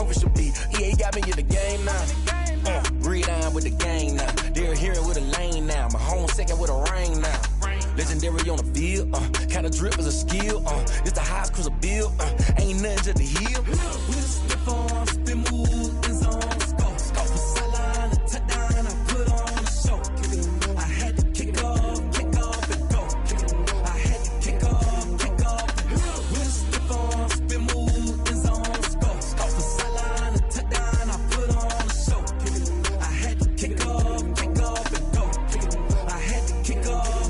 trophy should be. EA got me in the game now. Read on with the game now. They're hearing with a lane now. My home second with a ring now. Legendary on the field. Kinda drip is a skill. It's the highest cruiser bill. Ain't nothing just to heal. We'll slip on, spin move, and zone. Scope for sideline, a touchdown. I put on the show. I had to kick off and go. I had to kick off and go. We'll slip on, spin move, and zone. Scope for sideline, a touchdown. I put on the show. I had to kick off and go. I had to kick off.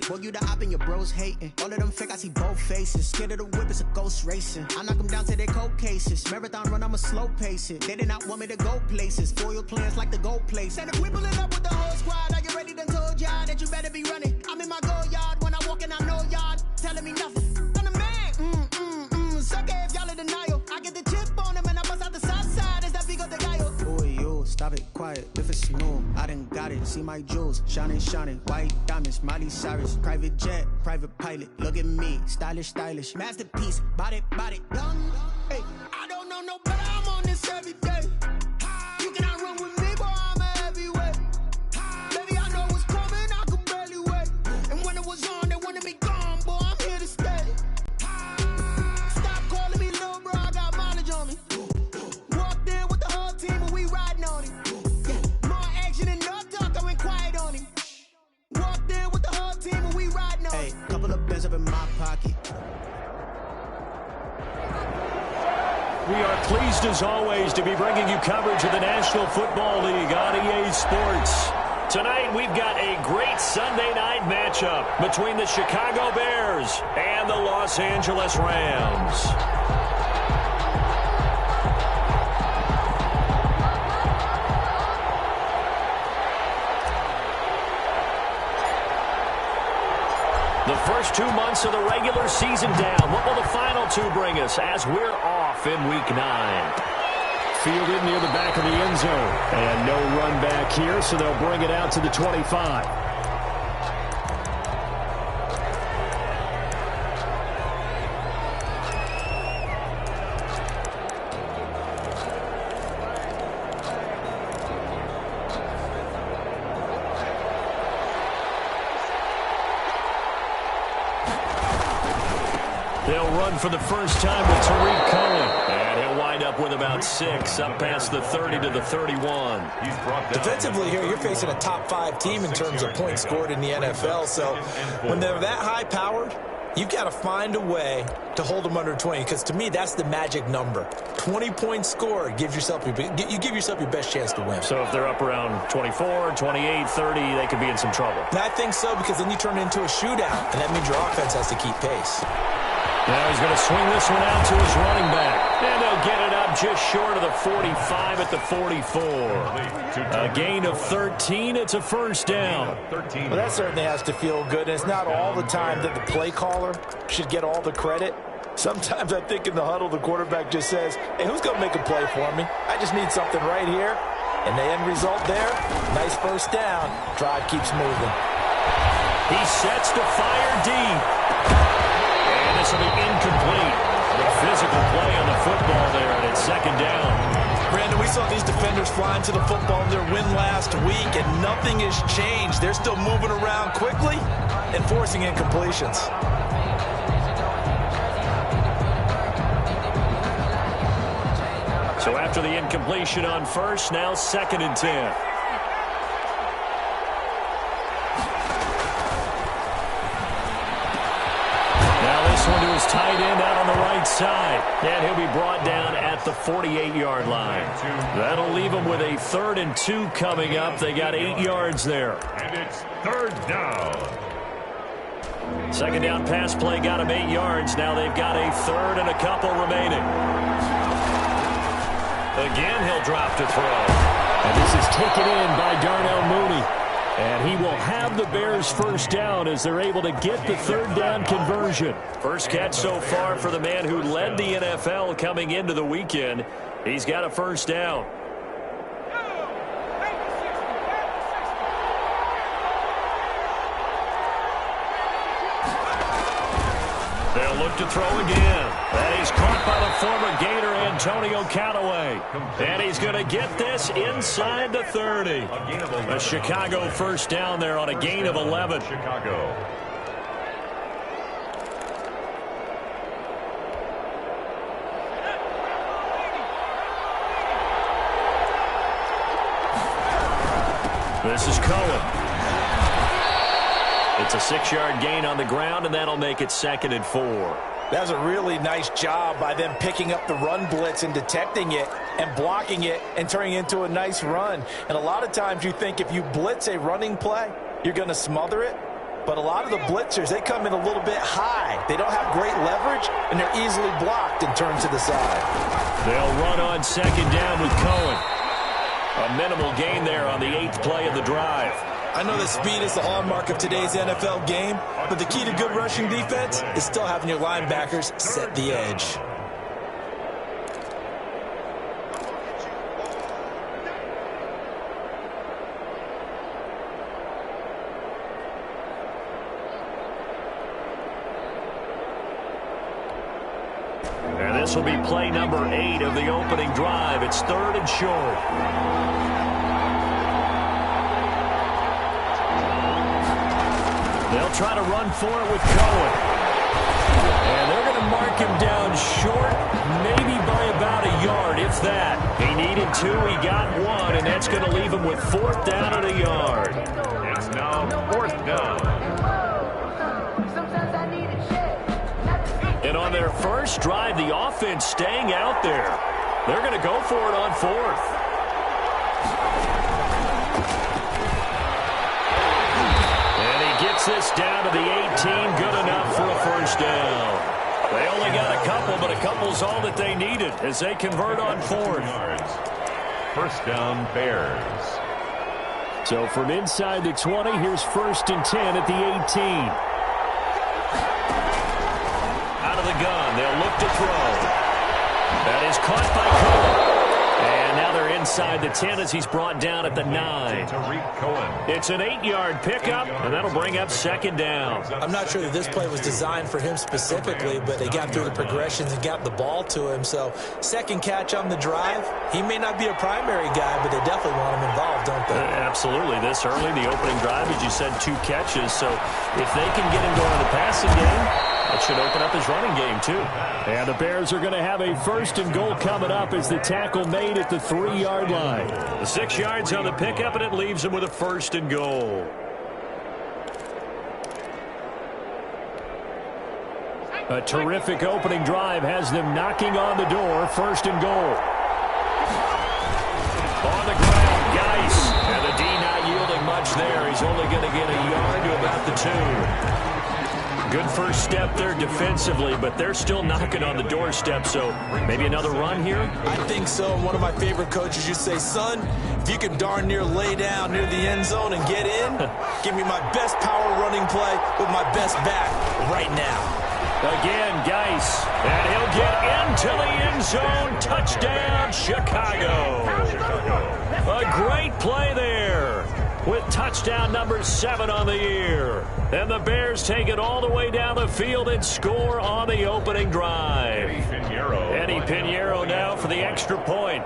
Boy, you the op and your bros hating. All of them fake, I see both faces. Scared of the whip, it's a ghost racing. I knock them down to their cold cases. Marathon run, I'ma slow pace it. They did not want me to go places. Foil plans like the gold place. And if we pulling up with the whole squad, are you ready? Done told y'all that you better be running. I'm in my go yard when I walk in, I know y'all telling me nothing. I'm the man. Suck it if y'all in denial. I get the chip on them and I bust out the south side. Is that Vigo de Gallo? Boy, yo, stop it, quiet. If it's smooth, I done got it. See my jewels, shining. White diamonds, Miley Cyrus. Private jet, private pilot. Look at me, stylish. Masterpiece, body, done. Hey, I don't know no better. I'm on this every day. You cannot run with me, boy, I'm a heavyweight. Baby, I know what's coming, I could barely wait. And when it was on, they wanted me gone, boy, I'm here to stay. Stop calling me little bro, I got mileage on me. Walked in with the whole team and we riding on him. More action and no talk, I went quiet on him. Walked in with the whole team and we riding on him. Hey, couple of bands up in my pocket. We are pleased, as always, to be bringing you coverage of the National Football League on EA Sports. Tonight, we've got a great Sunday night matchup between the Chicago Bears and the Los Angeles Rams. The first 2 months of the regular season down. What will the final two bring us as we're off in Week 9? Fielded near the back of the end zone. And no run back here, so they'll bring it out to the 25. They'll run for the first time with Tariq Cohen. And he'll wind up with about 6, up past the 30 to the 31. Defensively here, you're facing a top 5 team in terms of points scored in the NFL. So when they're that high-powered, you've got to find a way to hold them under 20, because to me, that's the magic number. 20 points scored, you give yourself your best chance to win. So if they're up around 24, 28, 30, they could be in some trouble. And I think so, because then you turn it into a shootout, and that means your offense has to keep pace. Now he's going to swing this one out to his running back. And they'll get it up just short of the 45 at the 44. A gain of 13. It's a first down. Well, that certainly has to feel good. And it's not all the time that the play caller should get all the credit. Sometimes I think in the huddle, the quarterback just says, hey, who's going to make a play for me? I just need something right here. And the end result there, nice first down. Drive keeps moving. He sets to fire deep. And this will be incomplete. The physical play on the football there, and it's second down. Brandon, we saw these defenders flying to the football in their win last week, and nothing has changed. They're still moving around quickly and forcing incompletions. So after the incompletion on first, now 2nd and 10. One to his tight end out on the right side. And he'll be brought down at the 48-yard line. That'll leave him with a 3rd and 2 coming up. They got 8 yards there. And it's 3rd down. 2nd down pass play got him 8 yards. Now they've got a 3rd and a couple remaining. Again, he'll drop to throw. And this is taken in by Darnell Mooney. And he will have the Bears first down as they're able to get the 3rd down conversion. First catch so far for the man who led the NFL coming into the weekend. He's got a first down. They'll look to throw again. And he's caught by the former Gator Antonio Callaway. And he's going to get this inside the 30. A Chicago first down there on a gain of 11. Chicago. This is Cohen. It's a 6-yard gain on the ground, and that'll make it 2nd and 4. That was a really nice job by them picking up the run blitz and detecting it and blocking it and turning it into a nice run. And a lot of times you think if you blitz a running play, you're going to smother it. But a lot of the blitzers, they come in a little bit high. They don't have great leverage, and they're easily blocked and turned to the side. They'll run on 2nd down with Cohen. A minimal gain there on the 8th play of the drive. I know that speed is the hallmark of today's NFL game, but the key to good rushing defense is still having your linebackers set the edge. And this will be play number 8 of the opening drive. It's 3rd and short. They'll try to run for it with Cohen. And they're going to mark him down short, maybe by about a yard, if that. He needed 2, he got 1, and that's going to leave him with 4th down and a yard. It's now 4th down. And on their first drive, the offense staying out there. They're going to go for it on 4th. This down to the 18, good enough for a first down. They only got a couple, but a couple's all that they needed as they convert on 4th. First down, Bears. So from inside the 20, here's 1st and 10 at the 18. Out of the gun, they'll look to throw. That is caught by Cohen. And now they're inside the 10 as he's brought down at the 9. It's an 8-yard pickup, and that'll bring up 2nd down. I'm not sure that this play was designed for him specifically, but they got through the progressions and got the ball to him. So 2nd catch on the drive. He may not be a primary guy, but they definitely want him involved, don't they? Absolutely. This early, the opening drive, as you said, 2 catches. So if they can get him going in the passing game, that should open up his running game, too. And the Bears are going to have a 1st and goal coming up as the tackle made at the 3-yard line. The 6 yards on the pickup, and it leaves him with a 1st and goal. A terrific opening drive has them knocking on the door. 1st and goal. On the ground, Geis. And the D not yielding much there. He's only going to get a yard to about the 2. Good first step there defensively, but they're still knocking on the doorstep, so maybe another run here? I think so. One of my favorite coaches used to say, son, if you can darn near lay down near the end zone and get in, give me my best power running play with my best back right now. Again, Geis, and he'll get into the end zone. Touchdown, Chicago. A great play there with touchdown number 7 on the year. And the Bears take it all the way down the field and score on the opening drive. Eddie Pinheiro now for the extra point.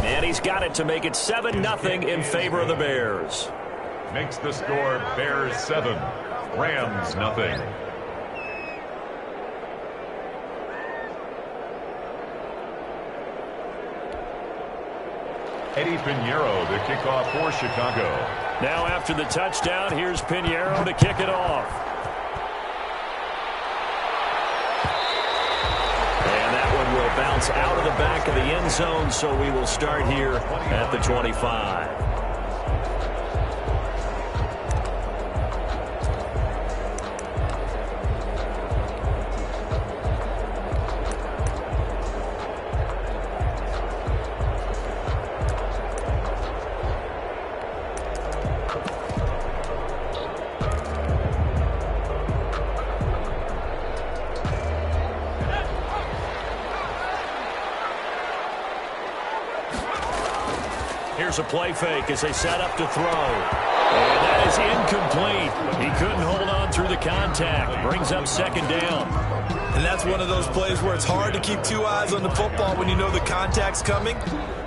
And he's got it to make it 7-0 in favor of the Bears. Makes the score Bears 7, Rams 0. Eddie Pinheiro, the kickoff for Chicago. Now after the touchdown, here's Pinheiro to kick it off. And that one will bounce out of the back of the end zone, so we will start here at the 25. Here's a play fake as they set up to throw. And that is incomplete. He couldn't hold on through the contact. Brings up second down. And that's one of those plays where it's hard to keep two eyes on the football when you know the contact's coming,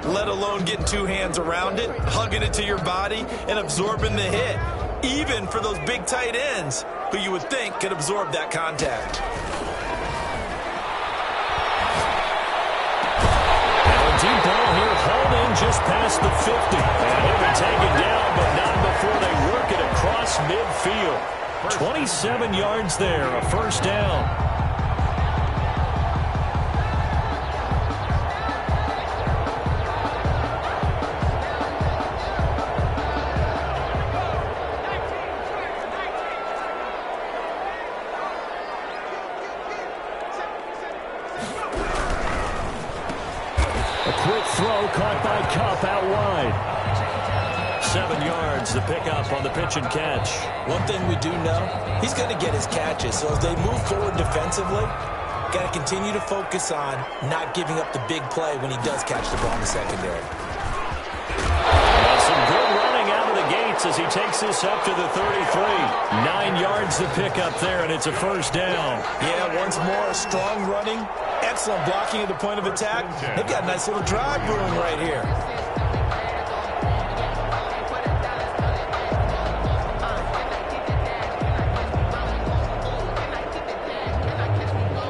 let alone getting two hands around it, hugging it to your body, and absorbing the hit, even for those big tight ends who you would think could absorb that contact. Deep ball here, hauled in just past the 50. And he'll be taken down, but not before they work it across midfield. 27 yards there, a first down. Caught by Cup out wide. 7 yards, the pickup on the pitch and catch. One thing we do know, he's going to get his catches. So as they move forward defensively, got to continue to focus on not giving up the big play when he does catch the ball in the secondary. And some good running out of the gates as he takes this up to the 33. 9 yards the pickup there, and it's a first down. Yeah, once more, strong running. Excellent blocking at the point of attack. They've got a nice little drive brewing right here.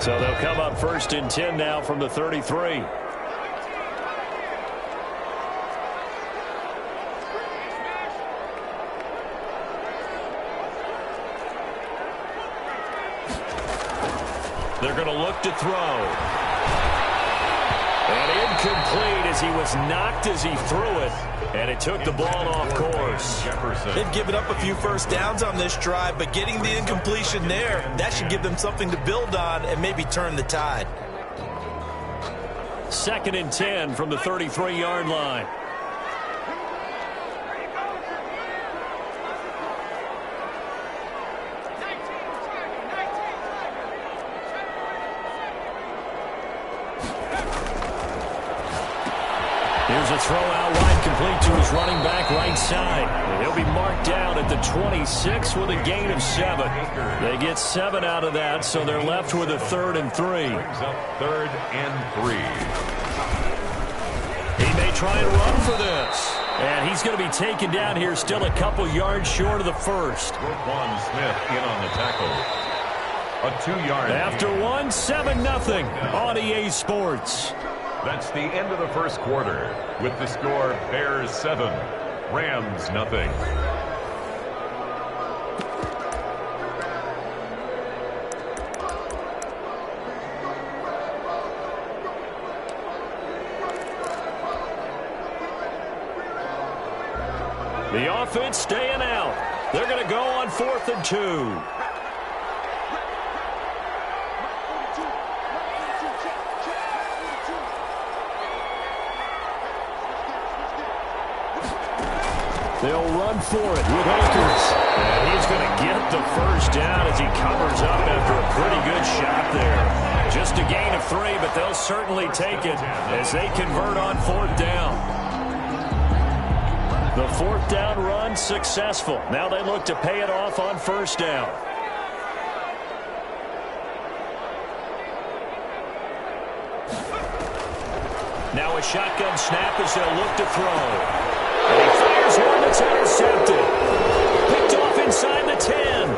So they'll come up first and 10 now from the 33. They're going to look to throw. And incomplete as he was knocked as he threw it. And it took the ball off course. They've given up a few first downs on this drive, but getting the incompletion there, that should give them something to build on and maybe turn the tide. 2nd and 10 from the 33-yard line. Here's a throw out wide, complete to his running back right side. And he'll be marked down at the 26 with a gain of 7. They get 7 out of that, so they're left with a 3rd and 3. Brings up 3rd and 3. He may try and run for this. And he's going to be taken down here, still a couple yards short of the first. Roquan Smith in on the tackle. A 2-yard. After 7-0 on EA Sports. That's the end of the first quarter with the score Bears 7, Rams 0. The offense staying out. They're going to go on 4th and 2. They'll run for it with Akers. And he's going to get the first down as he covers up after a pretty good shot there. Just a gain of 3, but they'll certainly take it as they convert on 4th down. The 4th down run successful. Now they look to pay it off on 1st down. Now a shotgun snap as they'll look to throw. And he fires one that's intercepted. Picked off inside the 10.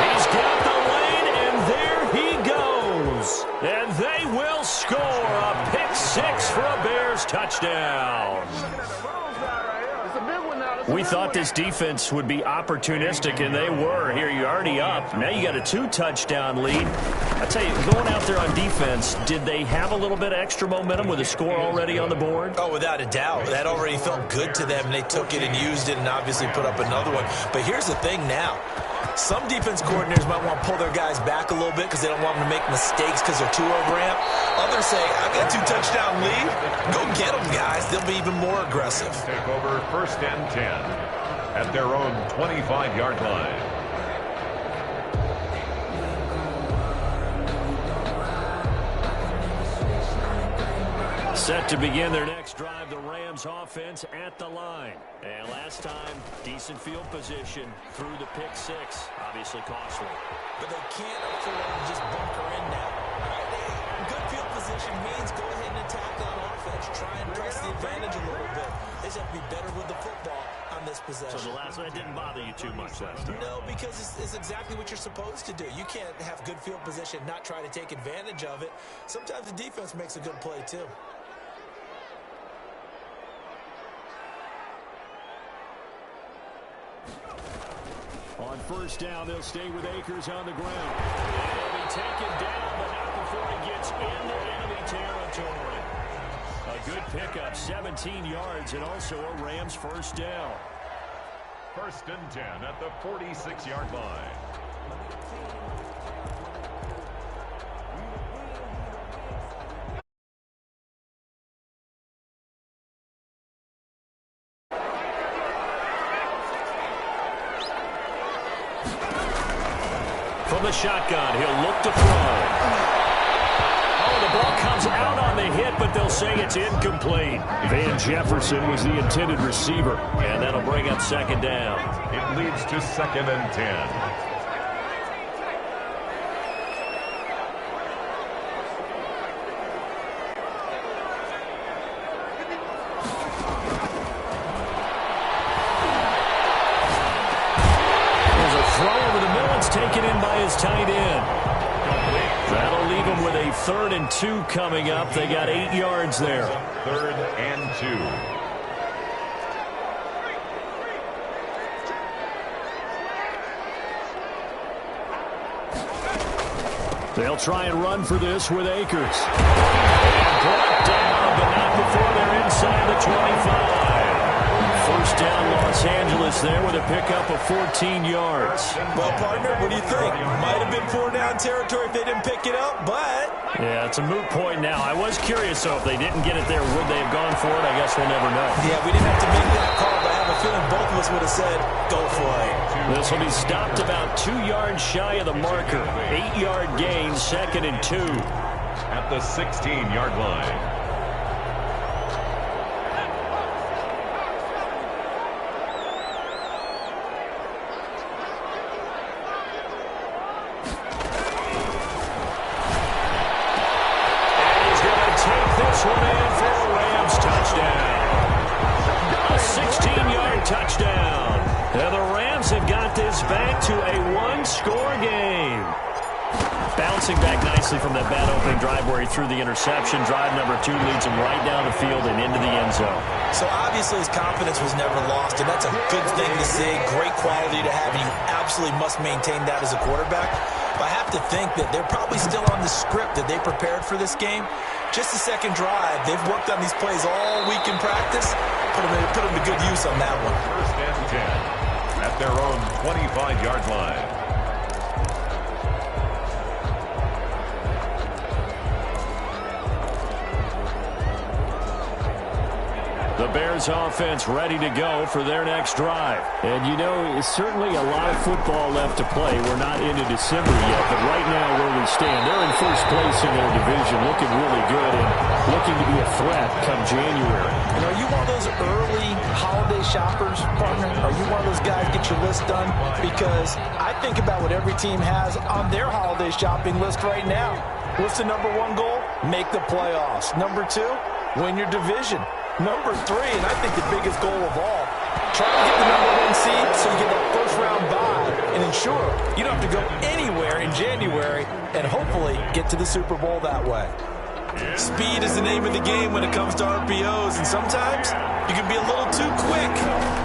He's got the lane, and there he goes. And they will score. 6 for a Bears touchdown. We thought this defense would be opportunistic, and they were. Here, you're already up. Now you got a 2-touchdown lead. I tell you, going out there on defense, did they have a little bit of extra momentum with a score already on the board? Oh, without a doubt. That already felt good to them, and they took it and used it and obviously put up another one. But here's the thing now. Some defense coordinators might want to pull their guys back a little bit because they don't want them to make mistakes because they're too overramped. Others say, I've got a 2-touchdown lead. Go get them, guys. They'll be even more aggressive. Take over 1st and 10 at their own 25-yard line. Set to begin their next drive, the Rams offense at the line. And last time, decent field position through the pick 6. Obviously costly. But they can't afford to just bunker in now. Good field position means go ahead and attack on offense. Try and press the advantage a little bit. They just have to be better with the football on this possession. So the last one didn't bother you too much last time? No, because it's exactly what you're supposed to do. You can't have good field position, not try to take advantage of it. Sometimes the defense makes a good play, too. On 1st down, they'll stay with Akers on the ground. He'll be taken down, but not before he gets into enemy territory. A good pickup, 17 yards, and also a Rams 1st down. 1st and 10 at the 46-yard line. From the shotgun, he'll look to throw. Oh, the ball comes out on the hit, but they'll say it's incomplete. Van Jefferson was the intended receiver, and that'll bring up 2nd down. It leads to 2nd and 10. Taken in by his tight end. That'll leave him with a 3rd and 2 coming up. They got 8 yards there. 3rd and 2. They'll try and run for this with Akers. And brought down, but not before they're inside the 25. 1st down, Los Angeles there with a pickup of 14 yards. Well, partner, what do you think? Might have been 4-down territory if they didn't pick it up, but... Yeah, it's a moot point now. I was curious, though, if they didn't get it there, would they have gone for it? I guess we'll never know. Yeah, we didn't have to make that call, but I have a feeling both of us would have said, go for it. This will be stopped about 2 yards shy of the marker. 8-yard gain, 2nd and 2. At the 16-yard line. Touchdown. And the Rams have got this back to a 1-score game. Bouncing back nicely from that bad opening drive where he threw the interception. Drive number 2 leads him right down the field and into the end zone. So obviously his confidence was never lost, and that's a good thing to see. Great quality to have, and you absolutely must maintain that as a quarterback. But I have to think that they're probably still on the script that they prepared for this game. Just the second drive. They've worked on these plays all week in practice. Put them to good use on that one. 1st and 10 at their own 25-yard line. The Bears offense ready to go for their next drive. And you know, it's certainly a lot of football left to play. We're not into December yet, but right now where we stand, they're in 1st place in their division, looking really good and looking to be a threat come January. And are you one of those early holiday shoppers, partner? Are you one of those guys get your list done? Because I think about what every team has on their holiday shopping list right now. What's the number 1 goal? Make the playoffs. Number 2, win your division. Number 3, and I think the biggest goal of all, try to get the number 1 seed so you get that 1st round bye and ensure you don't have to go anywhere in January and hopefully get to the Super Bowl that way. Speed is the name of the game when it comes to RPOs, and sometimes you can be a little too quick,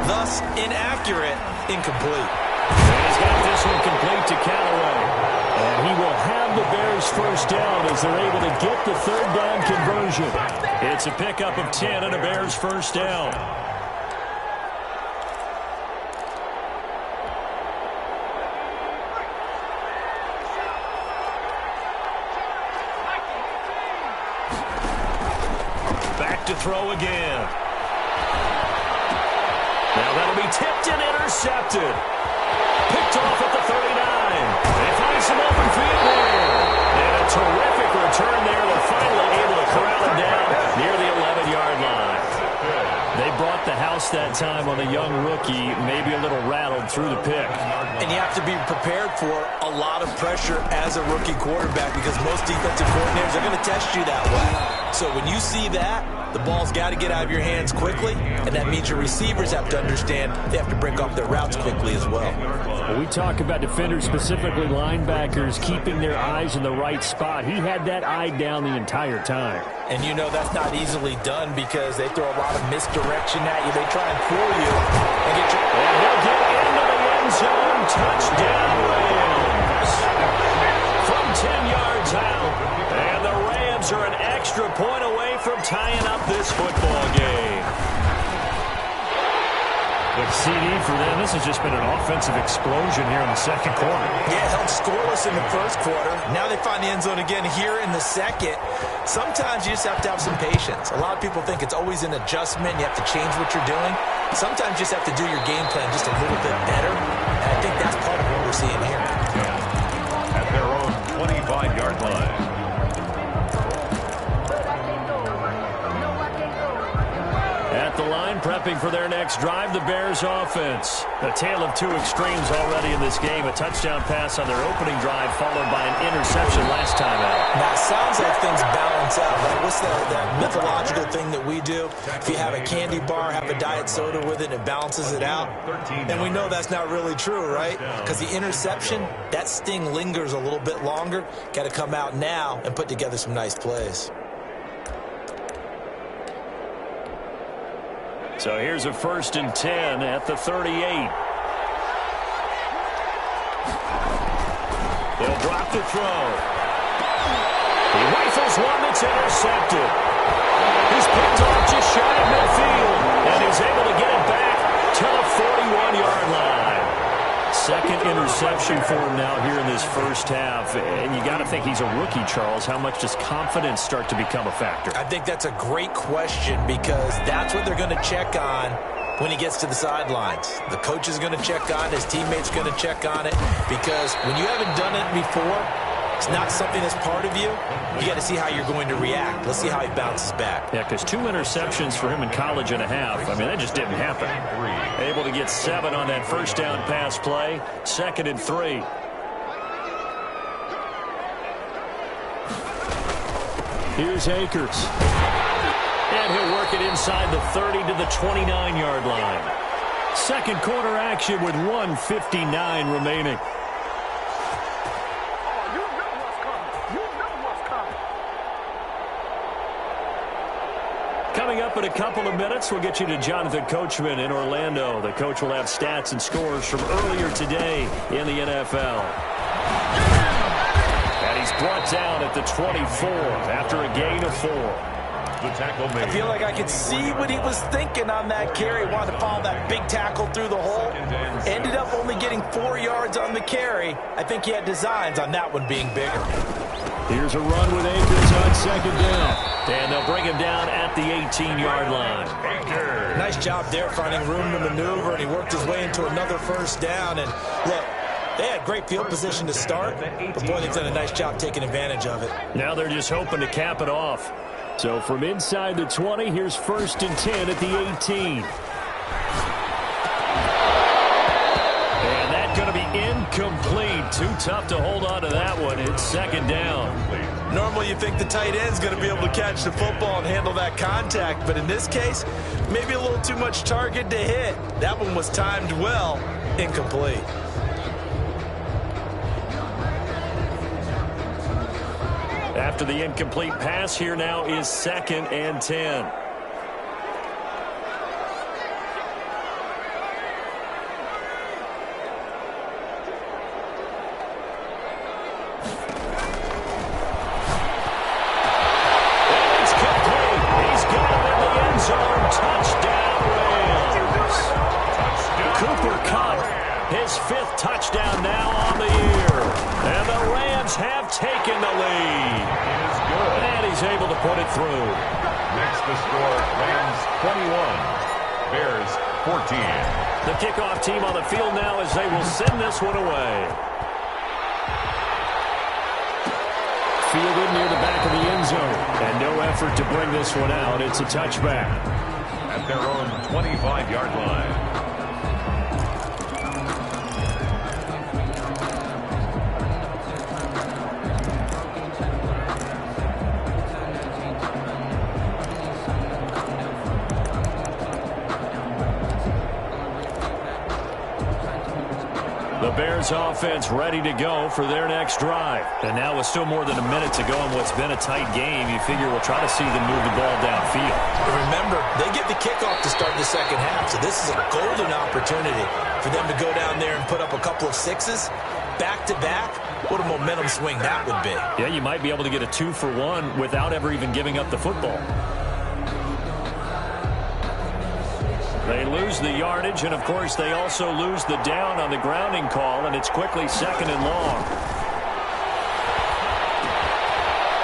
thus inaccurate, incomplete. He's got this one complete to Callaway. And he will have the Bears first down as they're able to get the third down conversion. It's a pickup of 10 and a Bears first down. Back to throw again. Now that'll be tipped and intercepted. Picked off at the 39. They find some open field there. And a terrific return there. They're finally able to corral him down near the 11-yard line. They brought the house that time on a young rookie, maybe a little rattled through the pick. And you have to be prepared for a lot of pressure as a rookie quarterback because most defensive coordinators are going to test you that way. So when you see that, the ball's got to get out of your hands quickly, and that means your receivers have to understand they have to break off their routes quickly as well. Well, we talk about defenders, specifically linebackers, keeping their eyes in the right spot. He had that eye down the entire time. And you know that's not easily done because they throw a lot of misdirection at you. They try and fool you and get you. And he'll get into the end zone. Touchdown, Rams. From 10 yards out. And the Rams are an extra point away from tying up this football game. With CD for them, this has just been an offensive explosion here in the second quarter. Yeah, held scoreless in the first quarter. Now they find the end zone again here in the second. Sometimes you just have to have some patience. A lot of people think it's always an adjustment. You have to change what you're doing. Sometimes you just have to do your game plan just a little bit better. And I think that's part of what we're seeing here. At their own 25-yard line. At the line, prepping for their next drive, the Bears offense. A tale of two extremes already in this game. A touchdown pass on their opening drive, followed by an interception last time out. Now, it sounds like things balance out, right? What's that mythological thing that we do? If you have a candy bar, have a diet soda with it, it balances it out. And we know that's not really true, right? Because the interception, that sting lingers a little bit longer. Got to come out now and put together some nice plays. So here's a 1st and 10 at the 38. They'll drop the throw. He rifles one that's intercepted. He's picked off just shy of midfield, and he's able to get it back to the 41-yard line. Second interception for him now here in this first half. And you got to think he's a rookie, Charles. How much does confidence start to become a factor? I think that's a great question because that's what they're going to check on when he gets to the sidelines. The coach is going to check on it. His teammates going to check on it because when you haven't done it before, it's not something that's part of you. You got to see how you're going to react. Let's see how he bounces back. Yeah, because 2 interceptions for him in college and a half. I mean, that just didn't happen. Able to get 7 on that first down pass play. 2nd and 3. Here's Akers. And he'll work it inside the 30 to the 29-yard line. Second quarter action with 1:59 remaining. Coming up in a couple of minutes, we'll get you to Jonathan Coachman in Orlando. The coach will have stats and scores from earlier today in the NFL. And he's brought down at the 24 after a gain of 4. I feel like I could see what he was thinking on that carry. Wanted to follow that big tackle through the hole. Ended up only getting 4 yards on the carry. I think he had designs on that one being bigger. Here's a run with Akers on 2nd down. And they'll bring him down at the 18-yard line. Nice job there finding room to maneuver, and he worked his way into another first down. And look, they had great field position to start, but boy, they've done a nice job taking advantage of it. Now they're just hoping to cap it off. So from inside the 20, here's 1st and 10 at the 18. And that's going to be incomplete. Too tough to hold on to that one. It's 2nd down. Normally you think the tight end's going to be able to catch the football and handle that contact, but in this case, maybe a little too much target to hit. That one was timed well, incomplete. After the incomplete pass, here now is 2nd and 10. His 5th touchdown now on the year. And the Rams have taken the lead. It is good. And he's able to put it through. Next the score, Rams 21, Bears 14. The kickoff team on the field now as they will send this one away. Fielded near the back of the end zone. And no effort to bring this one out. It's a touchback. At their own 25-yard line. The Bears offense ready to go for their next drive. And now with still more than a minute to go in what's been a tight game, you figure we'll try to see them move the ball downfield. Remember, they get the kickoff to start the second half, so this is a golden opportunity for them to go down there and put up a couple of 6s back-to-back. What a momentum swing that would be. Yeah, you might be able to get a 2-for-1 without ever even giving up the football. They lose the yardage, and, of course, they also lose the down on the grounding call, and it's quickly 2nd and long.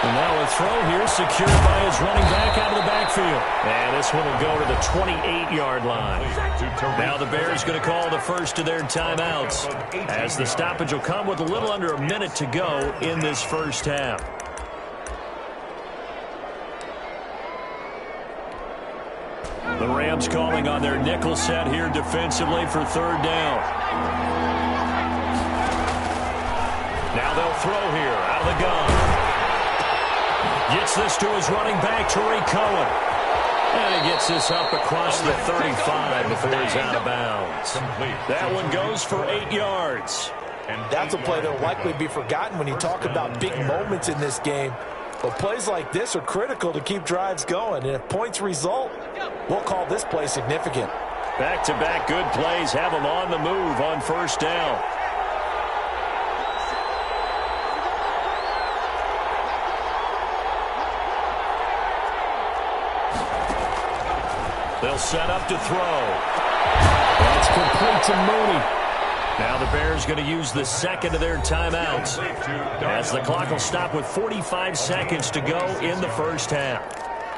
And now a throw here secured by his running back out of the backfield. And this one will go to the 28-yard line. Now the Bears going to call the first of their timeouts, as the stoppage will come with a little under a minute to go in this first half. The Rams calling on their nickel set here defensively for 3rd down. Now they'll throw here out of the gun. Gets this to his running back, Tariq Cohen. And he gets this up across the 35 before he's out of bounds. That one goes for 8 yards. And that's a play that will likely be forgotten when you talk about big moments in this game. But plays like this are critical to keep drives going. And if points result, we'll call this play significant. Back-to-back good plays have them on the move on 1st down. They'll set up to throw. That's complete to Mooney. Now the Bears going to use the 2nd of their timeouts, as the clock will stop with 45 seconds to go in the first half.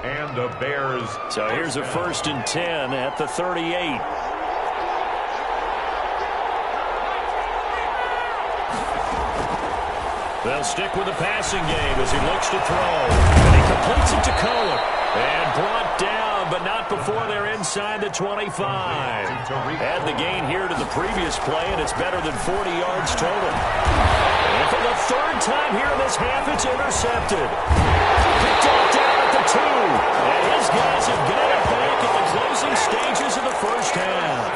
And the Bears. So here's a 1st and 10 at the 38. They'll stick with the passing game as he looks to throw. And he completes it to Cohen. And brought down, but not before they're inside the 25. Add the gain here to the previous play, and it's better than 40 yards total. And for the 3rd time here in this half, it's intercepted. Picked off down at the 2. And his guys have got it back at the closing stages of the first half.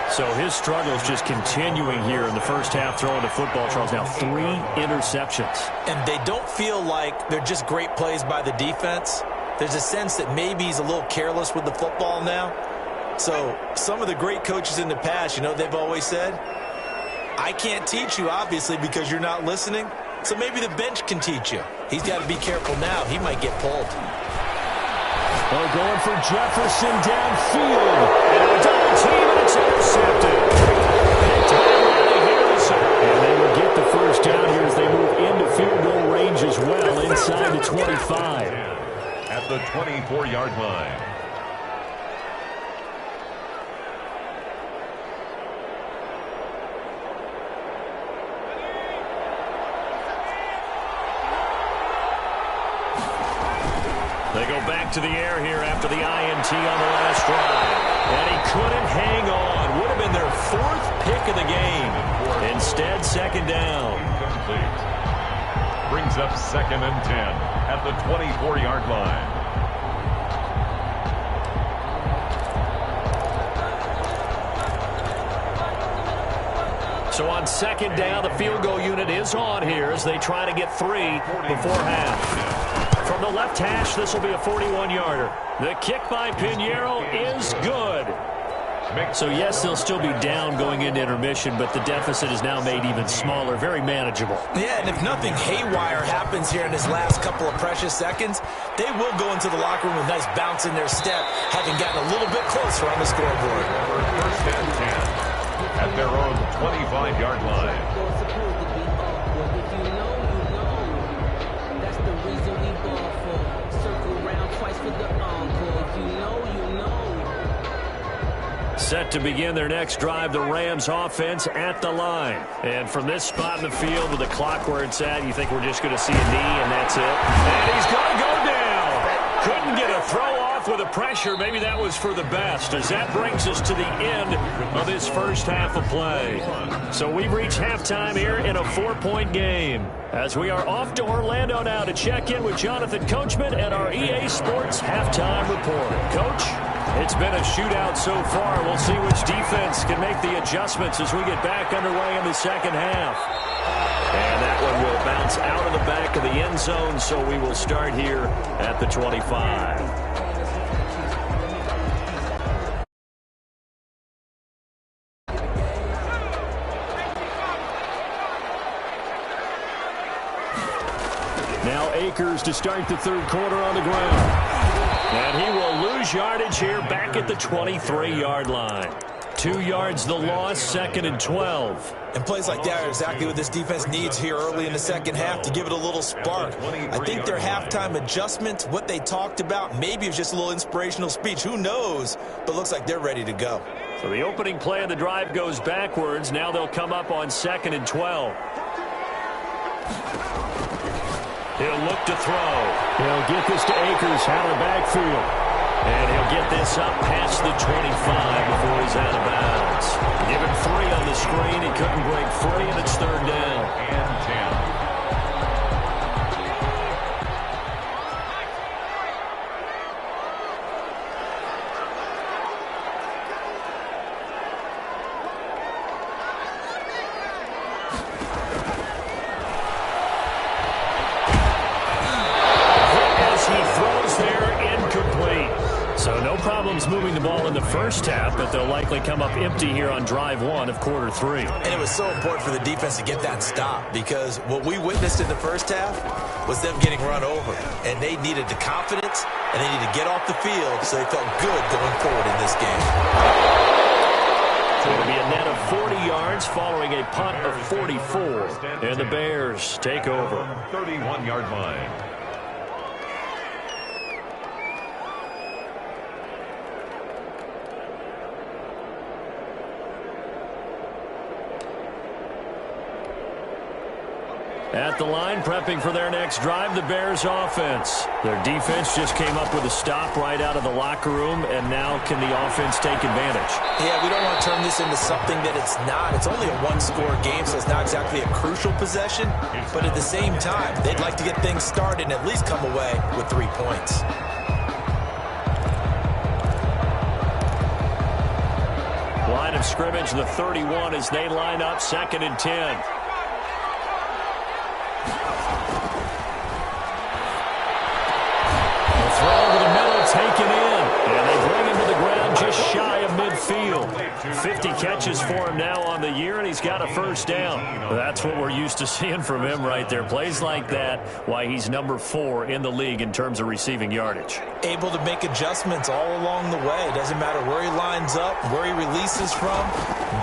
So his struggles just continuing here in the first half throwing the football. Charles, now 3 interceptions. And they don't feel like they're just great plays by the defense. There's a sense that maybe he's a little careless with the football now. So some of the great coaches in the past, you know, they've always said, I can't teach you, obviously, because you're not listening. So maybe the bench can teach you. He's got to be careful now. He might get pulled. They're going for Jefferson downfield. And a double team, and it's intercepted. And they will get the first down here as they move into field goal range as well inside the 25. At the 24-yard line. They go back to the air here after the INT on the last drive. And he couldn't hang on. Would have been their 4th pick of the game. Instead, 2nd down. Incomplete. Brings up 2nd and 10 at the 24-yard line. So on second down, the field goal unit is on here as they try to get 3 before half. From the left hash, this will be a 41-yarder. The kick by Pinheiro is good. So, yes, they'll still be down going into intermission, but the deficit is now made even smaller, very manageable. Yeah, and if nothing haywire happens here in this last couple of precious seconds, they will go into the locker room with a nice bounce in their step, having gotten a little bit closer on the scoreboard. First and 10 at their own 25-yard line. Set to begin their next drive, the Rams offense at the line. And from this spot in the field with the clock where it's at, you think we're just going to see a knee and that's it. And he's going to go down. Couldn't get a throw off with the pressure. Maybe that was for the best, as that brings us to the end of this first half of play. So we've reached halftime here in a 4-point game, as we are off to Orlando now to check in with Jonathan Coachman and our EA Sports halftime report. Coach? It's been a shootout so far. We'll see which defense can make the adjustments as we get back underway in the second half. And that one will bounce out of the back of the end zone, so we will start here at the 25. Now Akers to start the third quarter on the ground. And he will lose yardage here back at the 23-yard line. 2 yards the loss, second and 12. And plays like that are exactly what this defense needs here early in the second half to give it a little spark. I think their halftime adjustment, what they talked about, maybe it was just a little inspirational speech. Who knows? But looks like they're ready to go. So the opening play of the drive goes backwards. Now they'll come up on second and 12. He'll look to throw. He'll get this to Akers out of the backfield. And he'll get this up past the 25 before he's out of bounds. Give him 3 on the screen. He couldn't break free, and it's third down. And 10. Moving the ball in the first half, but they'll likely come up empty here on drive 1 of quarter 3. And it was so important for the defense to get that stop, because what we witnessed in the first half was them getting run over, and they needed the confidence and they needed to get off the field so they felt good going forward in this game. So it'll be a net of 40 yards following a punt of 44, and the Bears take over. 31-yard line. At the line, prepping for their next drive, the Bears offense. Their defense just came up with a stop right out of the locker room, and now can the offense take advantage? Yeah, we don't want to turn this into something that it's not. It's only a one-score game, so it's not exactly a crucial possession. But at the same time, they'd like to get things started and at least come away with 3 points. Line of scrimmage, the 31, as they line up second and 10. Throw over the middle, taken in. And they bring him to the ground just shy of midfield. 50 catches for him now on the year, and he's got a first down. That's what we're used to seeing from him right there. Plays like that, why he's number 4 in the league in terms of receiving yardage. Able to make adjustments all along the way. Doesn't matter where he lines up, where he releases from.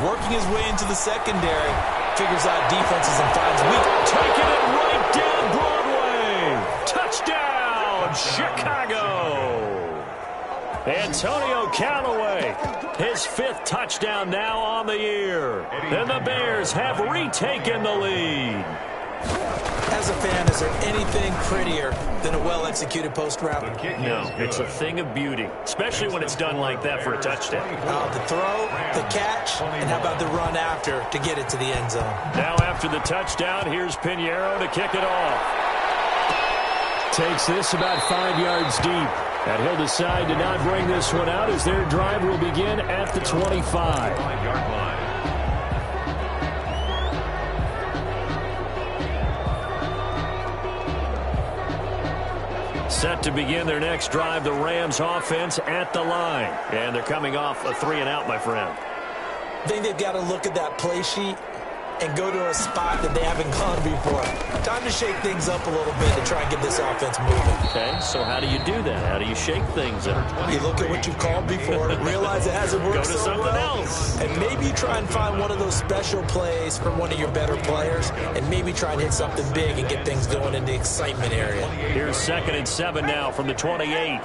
Working his way into the secondary. Figures out defenses and finds weak. Taking it right down Broadway. Touchdown, Chicago. Antonio Callaway, his 5th touchdown now on the year. And the Bears have retaken the lead. As a fan, is there anything prettier than a well-executed post route? No, it's a thing of beauty, especially when it's done like that for a touchdown. The throw, the catch, and how about the run after to get it to the end zone? Now after the touchdown, here's Pinheiro to kick it off. Takes this about 5 yards deep. And he'll decide to not bring this one out as their drive will begin at the 25. Set to begin their next drive, the Rams offense at the line. And they're coming off a 3-and-out, my friend. I think they've got to look at that play sheet and go to a spot that they haven't gone before. Time to shake things up a little bit to try and get this offense moving. Okay, so how do you do that? How do you shake things up? You look at what you've called before, realize it hasn't worked Go to so something well, else. and maybe try and find one of those special plays from one of your better players, and maybe try and hit something big and get things going in the excitement area. Here's 2nd and 7 now from the 28.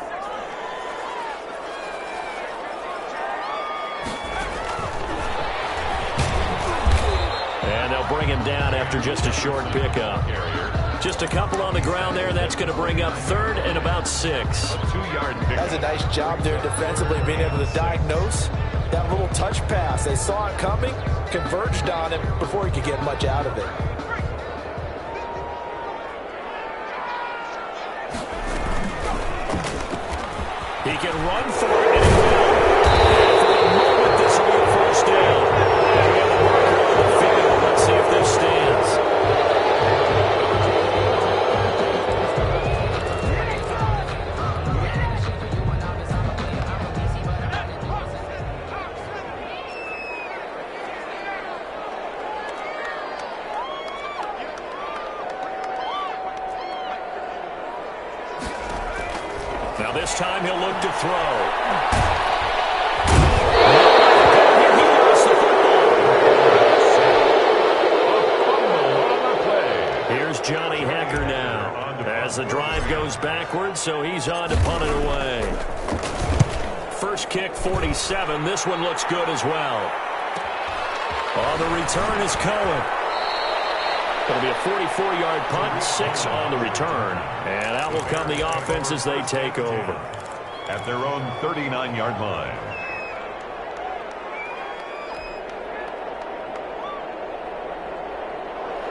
And they'll bring him down after just a short pickup. Just a couple on the ground there. That's going to bring up 3rd and about 6. That's a nice job there defensively, being able to diagnose that little touch pass. They saw it coming, converged on him before he could get much out of it. He can run for it, and he will. For a moment, this will be a first down. And we have a marker on the field. Let's see if this stands. Now this time he'll look to throw. He lost the football. Here's Johnny Hacker now as the drive goes backwards, so he's on to punt it away. First kick, 47. This one looks good as well. On the return is Cohen. It'll be a 44-yard punt, 6 on the return. And out will come the offense as they take over. At their own 39-yard line.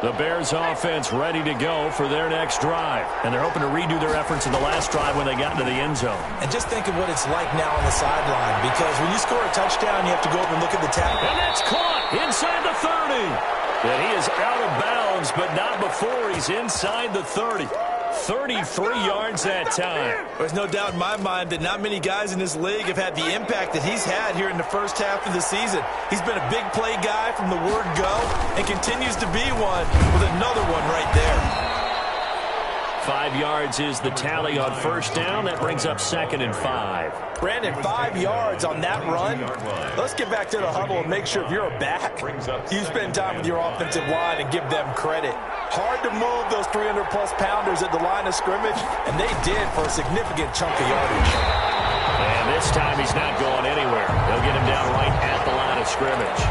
The Bears offense ready to go for their next drive. And they're hoping to redo their efforts in the last drive when they got into the end zone. And just think of what it's like now on the sideline, because when you score a touchdown, you have to go up and look at the tackle. And that's caught inside the 30. And he is out of bounds, but not before he's inside the 30. 33 yards that time. There's no doubt in my mind that not many guys in this league have had the impact that he's had here in the first half of the season. He's been a big play guy from the word go and continues to be one with another one right there. 5 yards is the tally on first down. That brings up 2nd and 5. Brandon, 5 yards on that run. Let's get back to the huddle and make sure if you're a back, you spend time with your offensive line and give them credit. Hard to move those 300-plus pounders at the line of scrimmage, and they did for a significant chunk of yardage. And this time he's not going anywhere. They'll get him down right at the line of scrimmage.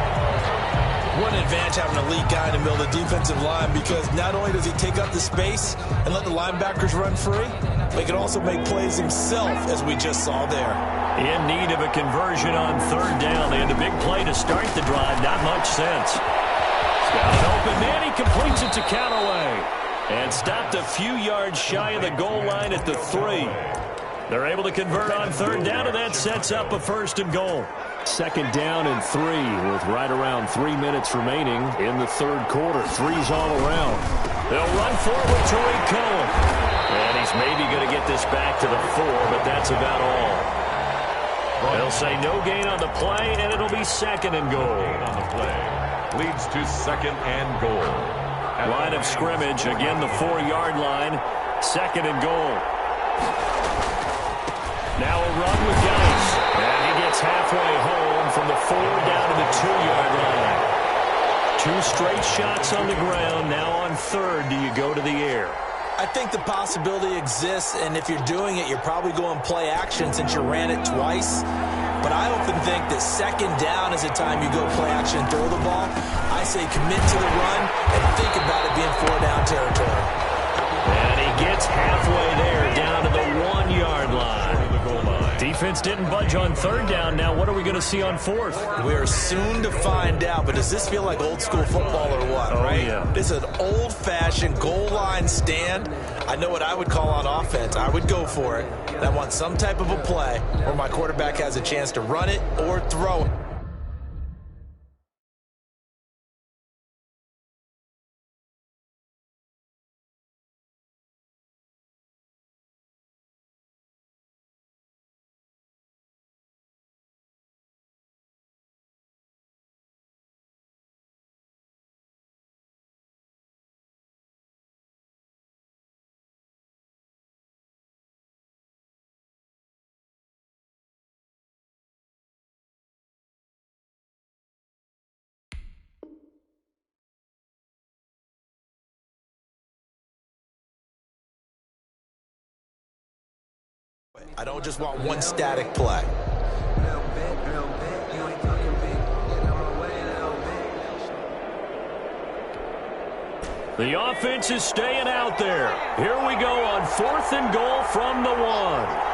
What an advantage having an elite guy in the middle of the defensive line, because not only does he take up the space and let the linebackers run free, but he can also make plays himself, as we just saw there. In need of a conversion on 3rd down. They had a big play to start the drive. Not much sense. He's got an open man. He completes it to Callaway. And stopped a few yards shy of the goal line at the 3. They're able to convert on 3rd down, and that sets up a 1st and goal. 2nd down and 3 with right around 3 minutes remaining in the 3rd quarter. 3's all around. They'll run forward to Cohen. And he's maybe going to get this back to the 4, but that's about all. They'll say no gain on the play, and it'll be 2nd and goal. On the play leads to 2nd and goal. Line of scrimmage, again the 4-yard line. 2nd and goal. Now a run with Geis. And he gets halfway home from the 4 down to the 2-yard line. 2 straight shots on the ground. Now on 3rd, do you go to the air? I think the possibility exists, and if you're doing it, you're probably going play action since you ran it twice. But I often think that 2nd down is the time you go play action and throw the ball. I say commit to the run and think about it being 4-down territory. And he gets halfway there, down to the 1-yard line. Defense didn't budge on 3rd down. Now what are we going to see on 4th? We're soon to find out, but does this feel like old school football or what, right? Yeah. This is an old-fashioned goal line stand. I know what I would call on offense. I would go for it. And I want some type of a play where my quarterback has a chance to run it or throw it. I don't just want one static play. The offense is staying out there. Here we go on 4th and goal from the 1.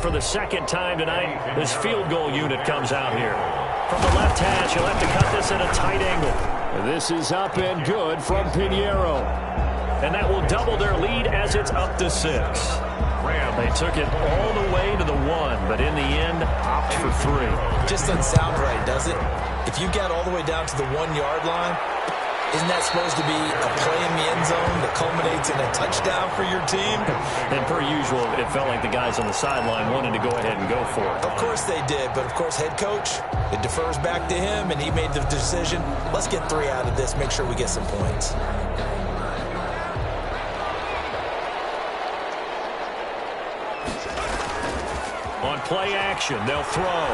For the second time tonight, this field goal unit comes out here. From the left hash, he'll have to cut this at a tight angle. This is up and good from Pinheiro. And that will double their lead as it's up to 6. They took it all the way to the 1, but in the end, opt for 3. Just doesn't sound right, does it? If you get all the way down to the 1-yard line, isn't that supposed to be a play in the end zone that culminates in a touchdown for your team? And per usual, it felt like the guys on the sideline wanted to go ahead and go for it. Of course they did, but of course head coach, it defers back to him, and he made the decision, let's get 3 out of this, make sure we get some points. On play action, they'll throw.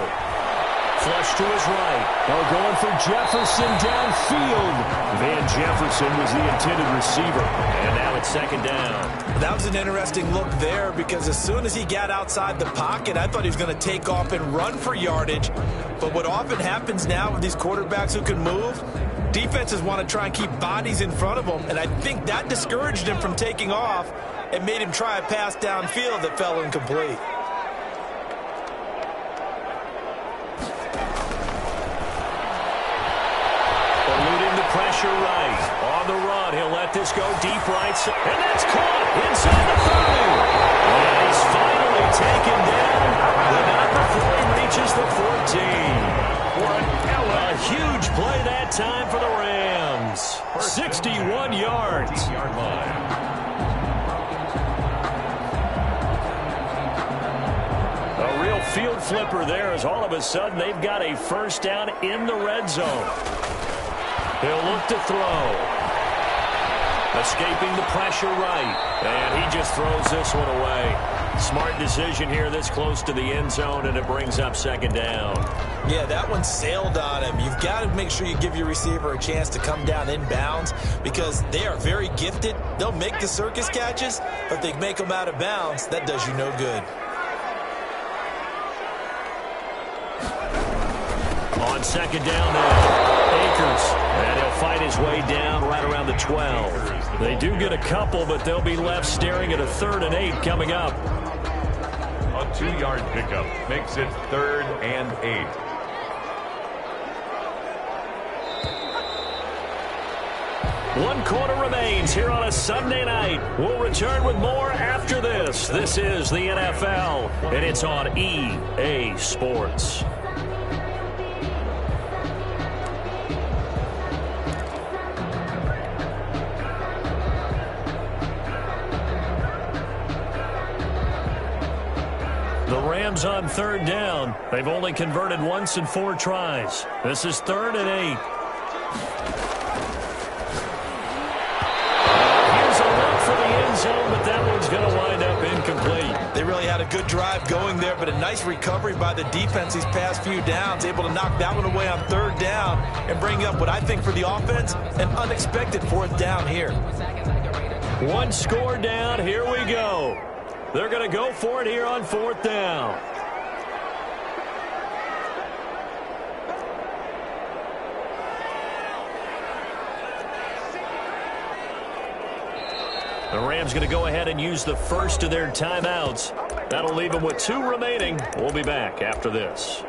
Flush to his right. They're going for Jefferson downfield. Van Jefferson was the intended receiver. And now it's 2nd down. That was an interesting look there because as soon as he got outside the pocket, I thought he was going to take off and run for yardage. But what often happens now with these quarterbacks who can move, defenses want to try and keep bodies in front of them. And I think that discouraged him from taking off and made him try a pass downfield that fell incomplete. Pressure right. On the run, he'll let this go deep right. And that's caught inside the 30. And he's finally taken down, but not before he reaches the 14. A huge play that time for the Rams. 61 yards. A real field flipper there as all of a sudden they've got a first down in the red zone. He'll look to throw. Escaping the pressure right. And he just throws this one away. Smart decision here this close to the end zone, and it brings up 2nd down. Yeah, that one sailed on him. You've got to make sure you give your receiver a chance to come down inbounds because they are very gifted. They'll make the circus catches, but if they make them out of bounds, that does you no good. On 2nd down now. And he'll fight his way down right around the 12. They do get a couple, but they'll be left staring at a 3rd and 8 coming up. A 2-yard pickup makes it 3rd and 8. One quarter remains here on a Sunday night. We'll return with more after this. This is the NFL, and it's on EA Sports. The Rams on 3rd down. They've only converted once in 4 tries. This is 3rd and 8. Here's a look for the end zone, but that one's going to wind up incomplete. They really had a good drive going there, but a nice recovery by the defense these past few downs, able to knock that one away on 3rd down and bring up what I think for the offense, an unexpected 4th down here. One score down. Here we go. They're going to go for it here on 4th down. The Rams going to go ahead and use the first of their timeouts. That'll leave them with 2 remaining. We'll be back after this.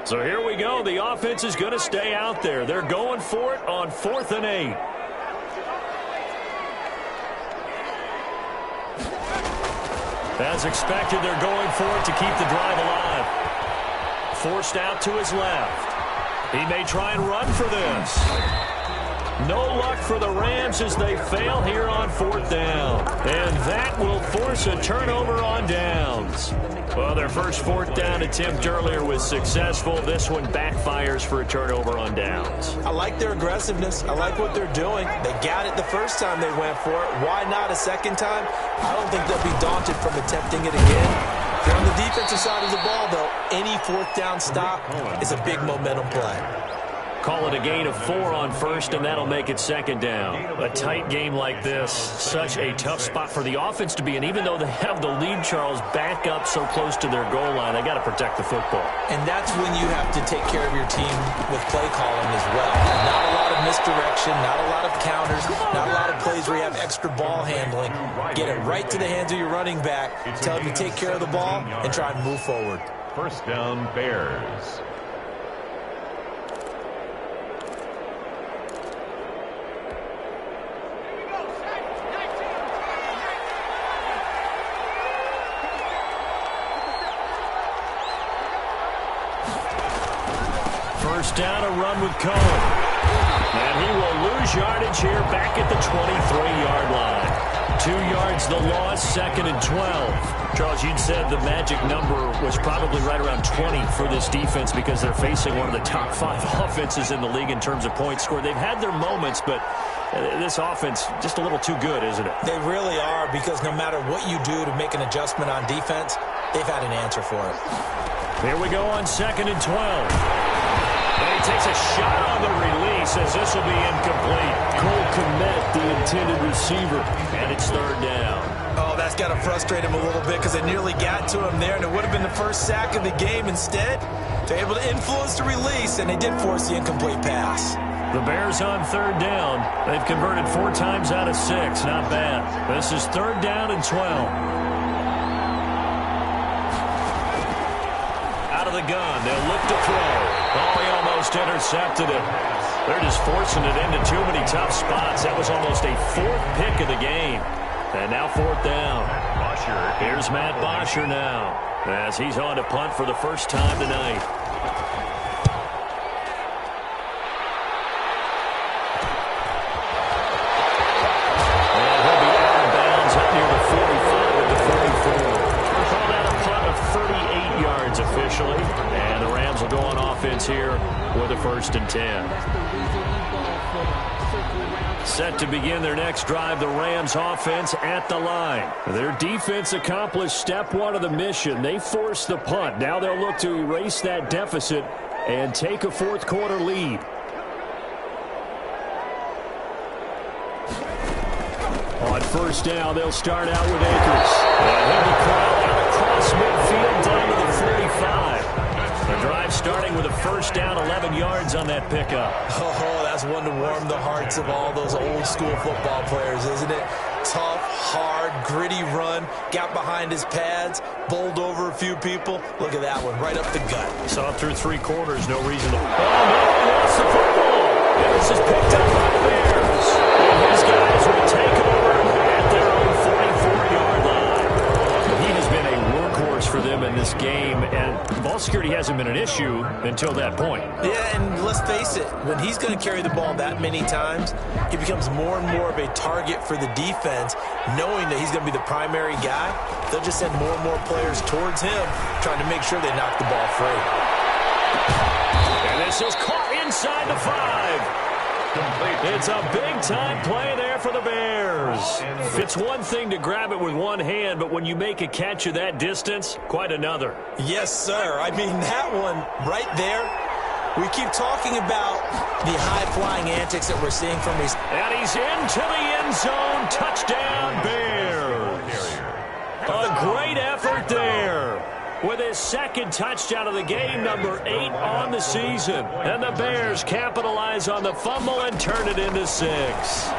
So here we go. The offense is going to stay out there. They're going for it on 4th and 8. As expected, they're going for it to keep the drive alive. Forced out to his left. He may try and run for this. No luck for the Rams as they fail here on 4th down. And that will force a turnover on downs. Well, their first 4th down attempt earlier was successful. This one backfires for a turnover on downs. I like their aggressiveness. I like what they're doing. They got it the first time they went for it. Why not a second time? I don't think they'll be daunted from attempting it again. If you're on the defensive side of the ball, though, any 4th down stop is a big momentum play. Call it a gain of 4 on first, and that'll make it 2nd down. A tight game like this, such a tough spot for the offense to be in. Even though they have the lead, Charles, back up so close to their goal line, they got to protect the football. And that's when you have to take care of your team with play calling as well. Not a lot of misdirection, not a lot of counters, not a lot of plays where you have extra ball handling. Get it right to the hands of your running back, tell him to take care of the ball, and try and move forward. 1st down, Bears. First down, a run with Cohen. And he will lose yardage here back at the 23-yard line. 2 yards the loss, 2nd and 12. Charles, you'd said the magic number was probably right around 20 for this defense because they're facing one of the top 5 offenses in the league in terms of points scored. They've had their moments, but this offense just a little too good, isn't it? They really are, because no matter what you do to make an adjustment on defense, they've had an answer for it. Here we go on 2nd and 12. And he takes a shot on the release as this will be incomplete. Cole Kmet, the intended receiver, and it's 3rd down. Oh, that's got to frustrate him a little bit because it nearly got to him there, and it would have been the first sack of the game. Instead, they're able to influence the release, and they did force the incomplete pass. The Bears on 3rd down. They've converted 4 times out of 6. Not bad. This is 3rd down and 12. Out of the gun, they'll look to throw. Oh, he almost intercepted it. They're just forcing it into too many tough spots. That was almost a 4th pick of the game. And now 4th down. Here's Matt Bosher now as he's on to punt for the first time tonight. And he'll be out of bounds up near the 45 at the 44. We'll call that a punt of 38 yards officially. And the Rams will go on offense here with a 1st and 10. Set to begin their next drive, the Rams offense at the line. Their defense accomplished step 1 of the mission. They forced the punt. Now they'll look to erase that deficit and take a 4th quarter lead. On 1st down, they'll start out with Akers. And he'll be crawled out across midfield down to the 45. The drive starting with a 1st down, 11 yards on that pickup. Oh, that's one to warm the hearts of all those old school football players, isn't it? Tough, hard, gritty run, got behind his pads, bowled over a few people. Look at that one, right up the gut. Saw through 3 quarters, no reason to... Oh, no, he lost the football. And this is picked up by the Bears. And his guys will take over at their own 44-yard line. He has been a workhorse for them in this game, and ball security hasn't been an issue until that point. Yeah, and let's face it, when he's going to carry the ball that many times, he becomes more and more of a target for the defense, knowing that he's going to be the primary guy. They'll just send more and more players towards him, trying to make sure they knock the ball free. And this is caught inside the 5. It's a big-time play there for the Bears. It's one thing to grab it with one hand, but when you make a catch of that distance, quite another. Yes, sir. I mean, that one right there, we keep talking about the high-flying antics that we're seeing from these. And he's into the end zone. Touchdown, Bears. A great effort there. With his 2nd touchdown of the game, number 8 on the season. And the Bears capitalize on the fumble and turn it into 6.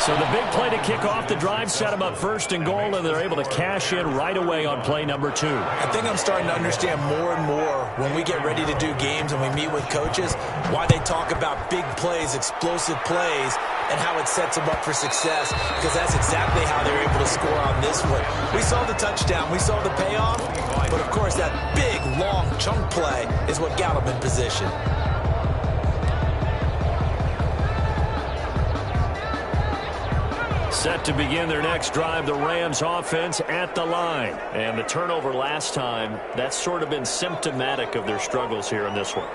So the big play to kick off the drive set them up 1st and goal, and they're able to cash in right away on play number 2. I think I'm starting to understand more and more when we get ready to do games and we meet with coaches why they talk about big plays, explosive plays, and how it sets them up for success, because that's exactly how they're able to score on this one. We saw the touchdown. We saw the payoff. But, of course, that big, long chunk play is what got them in position. Set to begin their next drive, the Rams offense at the line. And the turnover last time, that's sort of been symptomatic of their struggles here in this one.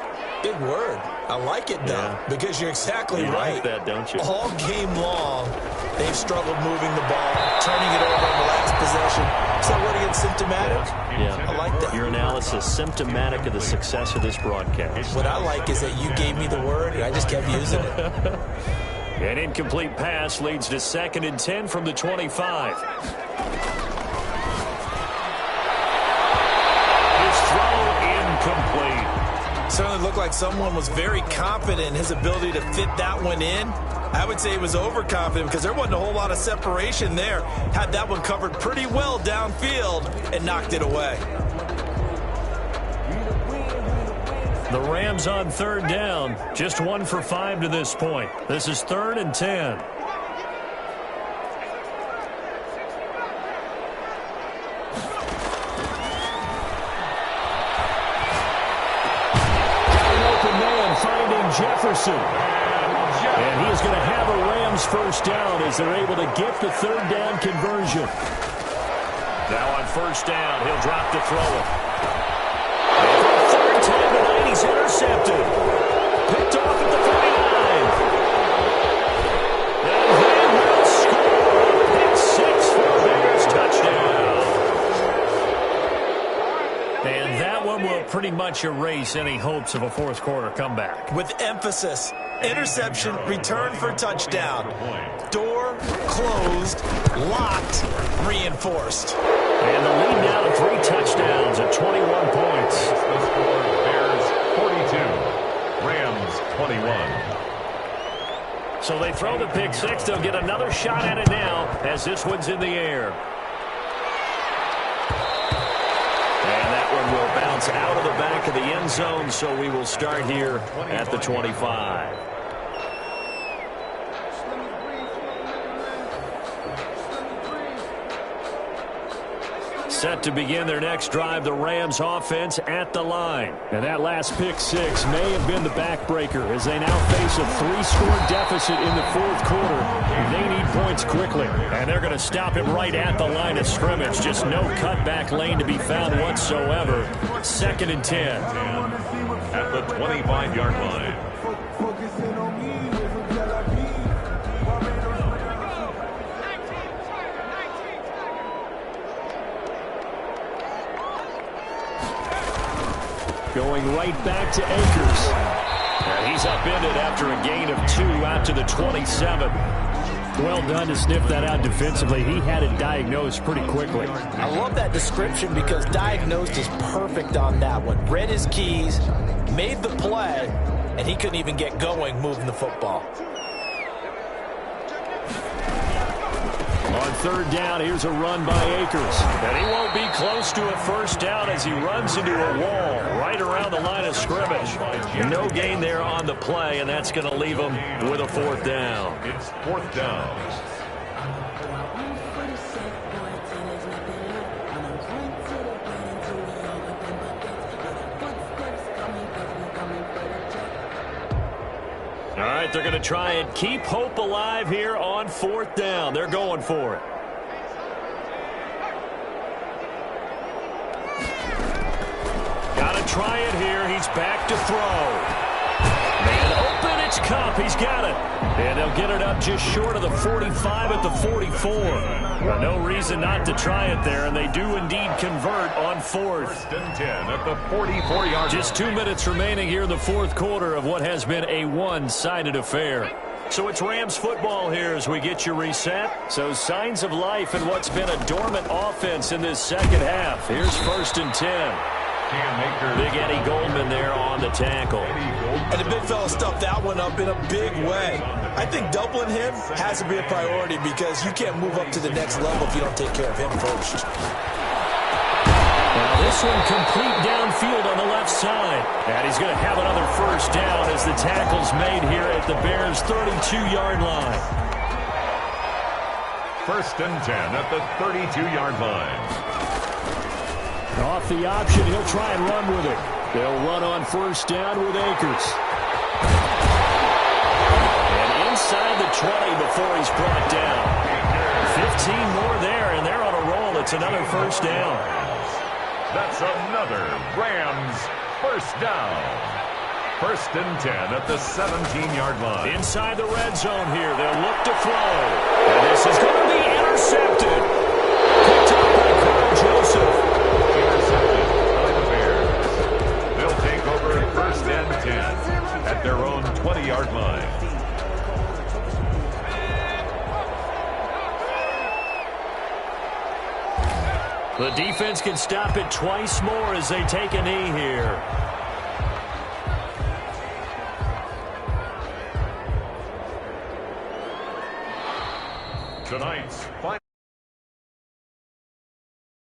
Big word. I like it, though, because you're exactly right. Like that, don't you? All game long, they've struggled moving the ball, turning it over in the last possession. So what again, symptomatic? Yeah. I like that. Your analysis, symptomatic of the success of this broadcast. What I like is that you gave me the word, and I just kept using it. An incomplete pass leads to 2nd and 10 from the 25. His throw incomplete. Certainly looked like someone was very confident in his ability to fit that one in. I would say he was overconfident because there wasn't a whole lot of separation there. Had that one covered pretty well downfield and knocked it away. The Rams on 3rd down, just 1 for 5 to this point. This is 3rd and 10. An open man finding Jefferson. And he is going to have a Rams first down as they're able to get the 3rd down conversion. Now on 1st down, he'll drop to throw it. He's intercepted. Picked off at the 49. And they will score. Pick 6 for a Bears touchdown. And that one will pretty much erase any hopes of a 4th quarter comeback. With emphasis, interception, return for touchdown. Door closed, locked, reinforced. And the lead now to 3 touchdowns at 21 points. The score, Bears 42, Rams 21. So they throw the pick 6. They'll get another shot at it now as this one's in the air. And that one will bounce out of the back of the end zone, so we will start here at the 25. Set to begin their next drive, the Rams offense at the line. And that last pick 6 may have been the backbreaker as they now face a 3-score deficit in the 4th quarter. They need points quickly, and they're going to stop it right at the line of scrimmage. Just no cutback lane to be found whatsoever. 2nd and 10. At the 25-yard line. Going right back to Akers. And he's upended after a gain of 2 out to the 27. Well done to sniff that out defensively. He had it diagnosed pretty quickly. I love that description because diagnosed is perfect on that one. Read his keys, made the play, and he couldn't even get going moving the football. On 3rd down, here's a run by Akers. And he won't be close to a first down as he runs into a wall right around the line of scrimmage. No gain there on the play, and that's going to leave him with a 4th down. It's 4th down. All right, they're going to try and keep hope alive here on 4th down. They're going for it. Got to try it here. He's back to throw. Man open, it's Kupp. He's got it. And they'll get it up just short of the 45 at the 44. Well, no reason not to try it there, and they do indeed convert on 4th. 1st and 10 at the 44-yard line. Just 2 minutes remaining here in the 4th quarter of what has been a one-sided affair. So it's Rams football here as we get you reset. So signs of life in what's been a dormant offense in this 2nd half. Here's 1st and 10. Big Eddie Goldman there on the tackle. And the big fella stuffed that one up in a big way. I think doubling him has to be a priority because you can't move up to the next level if you don't take care of him first. Now this one complete downfield on the left side. And he's going to have another first down as the tackle's made here at the Bears' 32-yard line. 1st and 10 at the 32-yard line. Off the option, he'll try and run with it. They'll run on first down with Akers. And inside the 20 before he's brought down. 15 more there, and they're on a roll. It's another first down. That's another Rams first down. 1st and 10 at the 17-yard line. Inside the red zone here, they'll look to throw. And this is going to be intercepted. Picked up by Carl Joseph. Intercepted by the Bears. They'll take over 1st and 10 at their own 20-yard line. The defense can stop it twice more as they take a knee here. Tonight's final.